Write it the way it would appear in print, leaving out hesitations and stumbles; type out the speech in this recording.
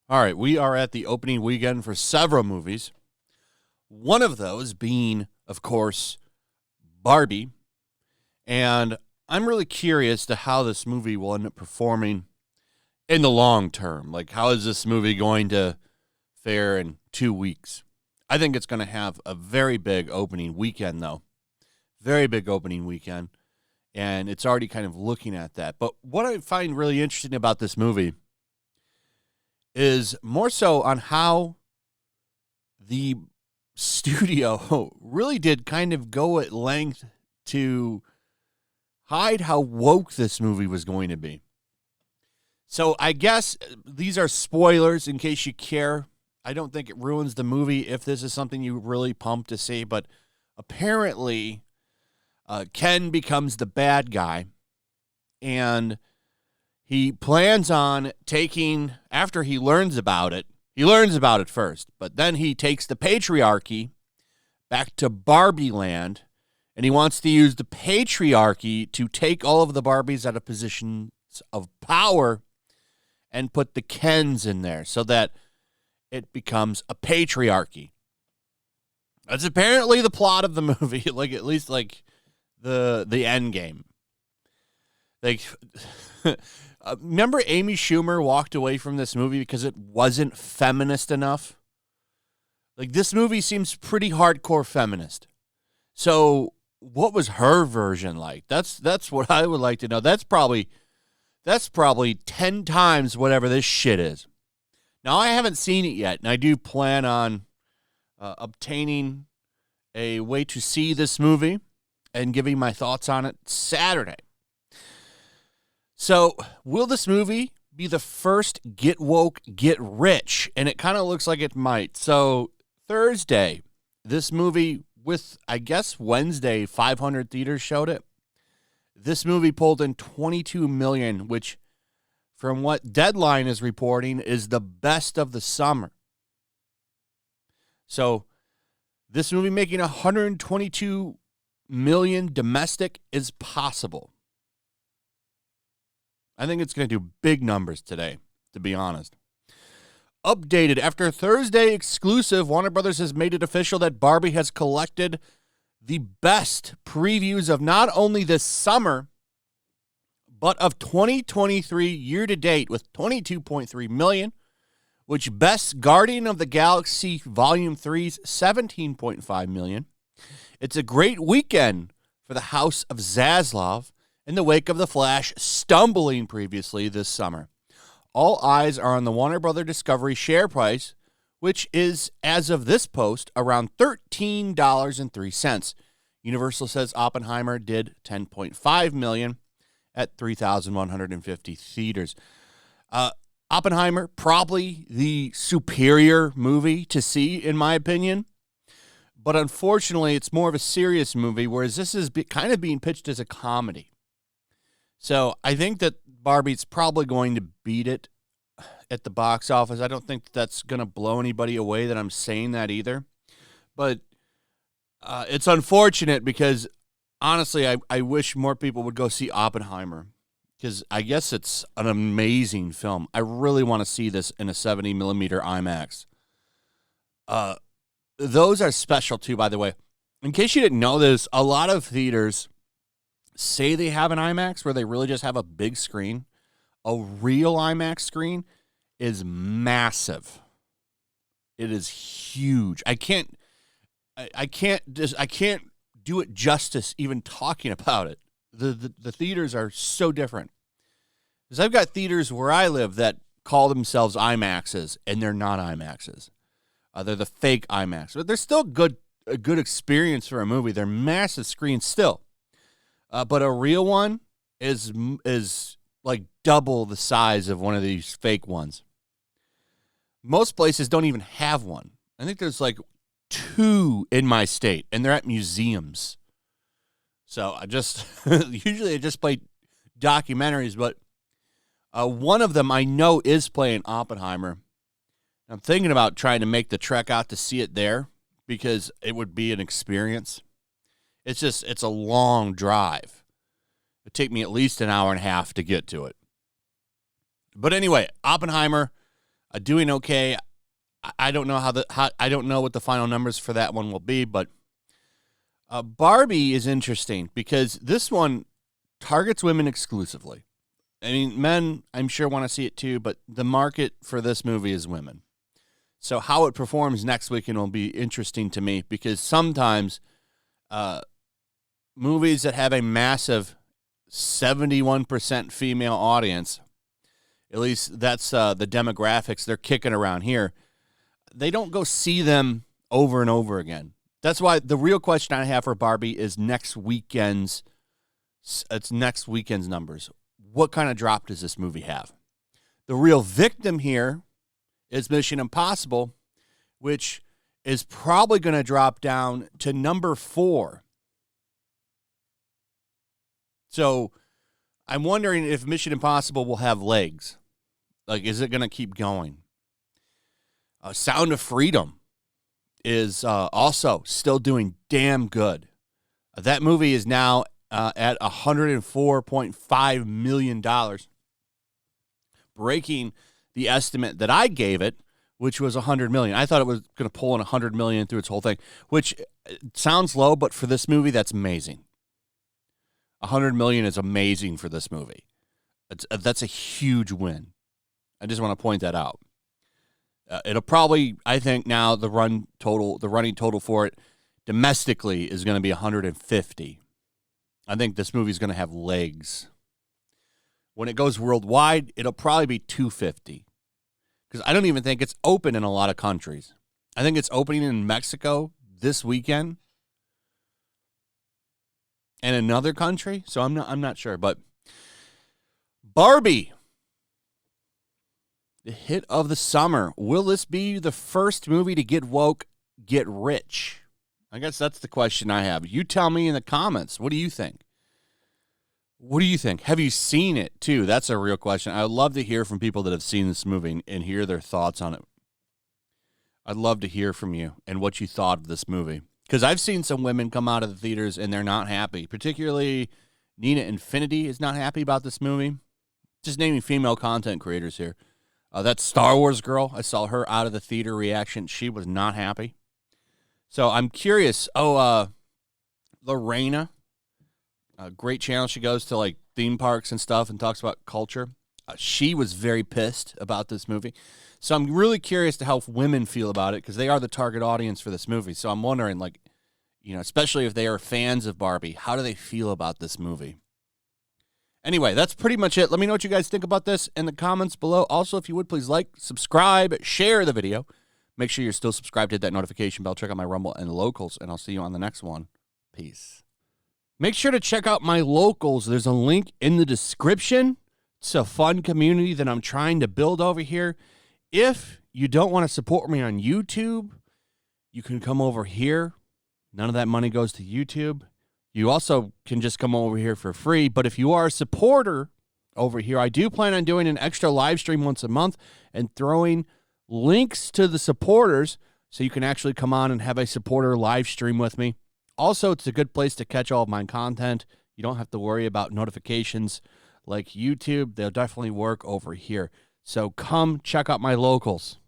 All right, we are at the opening weekend for several movies. One of those being, of course, Barbie. And I'm really curious to how this movie will end up performing in the long term. Like, how is this movie going to fare in 2 weeks? I think it's going to have a very big opening weekend, though. Very big opening weekend. And it's already kind of looking at that. But what I find really interesting about this movie is more so on how the studio really did kind of go at length to hide how woke this movie was going to be. So I guess these are spoilers in case you care. I don't think it ruins the movie if this is something you really pumped to see, but apparently Ken becomes the bad guy, and he plans on taking, after he learns about it first, but then he takes the patriarchy back to Barbie land, and he wants to use the patriarchy to take all of the Barbies out of positions of power and put the Kens in there so that it becomes a patriarchy. That's apparently the plot of the movie, like at least like the end game. Like, remember Amy Schumer walked away from this movie because it wasn't feminist enough? Like, this movie seems pretty hardcore feminist. So what was her version like? That's what I would like to know. That's probably 10 times whatever this shit is. Now, I haven't seen it yet, and I do plan on obtaining a way to see this movie and giving my thoughts on it Saturday. So, will this movie be the first get woke, get rich? And it kind of looks like it might. So, Thursday, this movie with, I guess, Wednesday, 500 theaters showed it. This movie pulled in $22 million, which, from what Deadline is reporting, is the best of the summer. So, this movie making $122 million domestic is possible. I think it's going to do big numbers today, to be honest. Updated. After Thursday exclusive, Warner Brothers has made it official that Barbie has collected the best previews of not only this summer, but of 2023 year-to-date with $22.3 million, which bests Guardian of the Galaxy Volume 3's $17.5 million. It's a great weekend for the House of Zaslav in the wake of The Flash stumbling previously this summer. All eyes are on the Warner Brother Discovery share price, which is, as of this post, around $13.03. Universal says Oppenheimer did $10.5 million at 3,150 theaters. Oppenheimer, probably the superior movie to see, in my opinion. But unfortunately, it's more of a serious movie, whereas this is kind of being pitched as a comedy. So I think that Barbie's probably going to beat it at the box office. I don't think that's going to blow anybody away that I'm saying that either. But it's unfortunate because, honestly, I wish more people would go see Oppenheimer because I guess it's an amazing film. I really want to see this in a 70mm IMAX. Those are special, too, by the way. In case you didn't know this, a lot of theaters say they have an IMAX where they really just have a big screen. A real IMAX screen is massive. It is huge. I can't do it justice even talking about it. The theaters are so different. Because I've got theaters where I live that call themselves IMAXs, and they're not IMAXs. They're the fake IMAX. But they're still a good experience for a movie. They're massive screens still. But a real one is like double the size of one of these fake ones. Most places don't even have one. I think there's like 2 in my state, and they're at museums. So usually I just play documentaries, but one of them I know is playing Oppenheimer. I'm thinking about trying to make the trek out to see it there because it would be an experience. It's a long drive. It'd take me at least an hour and a half to get to it. But anyway, Oppenheimer, doing okay. I don't know I don't know what the final numbers for that one will be, but Barbie is interesting because this one targets women exclusively. I mean, men, I'm sure, want to see it too, but the market for this movie is women. So how it performs next weekend will be interesting to me because sometimes movies that have a massive 71% female audience, at least that's the demographics they're kicking around here, they don't go see them over and over again. That's why the real question I have for Barbie is next weekend's numbers. What kind of drop does this movie have? The real victim here is Mission Impossible, which is probably going to drop down to number 4. So I'm wondering if Mission Impossible will have legs. Like, is it going to keep going? Sound of Freedom is also still doing damn good. That movie is now at $104.5 million, breaking the estimate that I gave it, which was $100 million. I thought it was going to pull in $100 million through its whole thing, which sounds low, but for this movie, that's amazing. $100 million is amazing for this movie. That's a huge win. I just want to point that out. It'll probably, I think now the running total for it domestically is going to be 150. I think this movie is going to have legs. When it goes worldwide, it'll probably be 250. Because I don't even think it's open in a lot of countries. I think it's opening in Mexico this weekend. And another country. So I'm not sure. But Barbie, the hit of the summer. Will this be the first movie to get woke, get rich? I guess that's the question I have. You tell me in the comments. What do you think? What do you think? Have you seen it, too? That's a real question. I would love to hear from people that have seen this movie and hear their thoughts on it. I'd love to hear from you and what you thought of this movie. Because I've seen some women come out of the theaters and they're not happy. Particularly Nina Infinity is not happy about this movie. Just naming female content creators here. That Star Wars girl, I saw her out of the theater reaction. She was not happy. So I'm curious. Lorena, a great channel. She goes to like theme parks and stuff and talks about culture. She was very pissed about this movie. So I'm really curious to how women feel about it because they are the target audience for this movie. So I'm wondering, like, especially if they are fans of Barbie, how do they feel about this movie? Anyway, that's pretty much it. Let me know what you guys think about this in the comments below. Also, if you would, please like, subscribe, share the video. Make sure you're still subscribed, hit that notification bell, check out my Rumble and Locals, and I'll see you on the next one. Peace. Make sure to check out my Locals. There's a link in the description. It's a fun community that I'm trying to build over here. If you don't want to support me on YouTube, you can come over here. None of that money goes to YouTube. You also can just come over here for free. But if you are a supporter over here, I do plan on doing an extra live stream once a month and throwing links to the supporters so you can actually come on and have a supporter live stream with me. Also, it's a good place to catch all of my content. You don't have to worry about notifications like YouTube. They'll definitely work over here. So come check out my Locals.